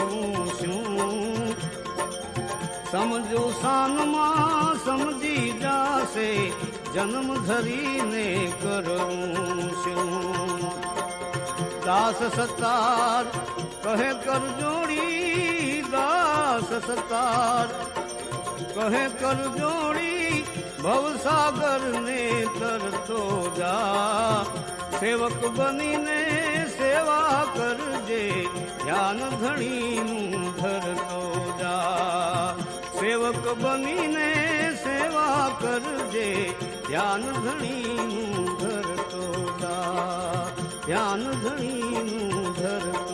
કરું શું? સમજો સાનમાં સમજી જાશે, જન્મ ધરીને કરું શું? દાસ સતાર કહે કર જોડી, દાસ સતાર કહે કર જોડી, ભવસાગર ને તરતો જા. સેવક બનીને સેવા કરજે, ધ્યાન ધણીનું ધરતો જા. સેવક બનીને સેવા કરજે, ધ્યાન ધણીનું ધરતો જા. ધ્યાન ધણીનું ધરતો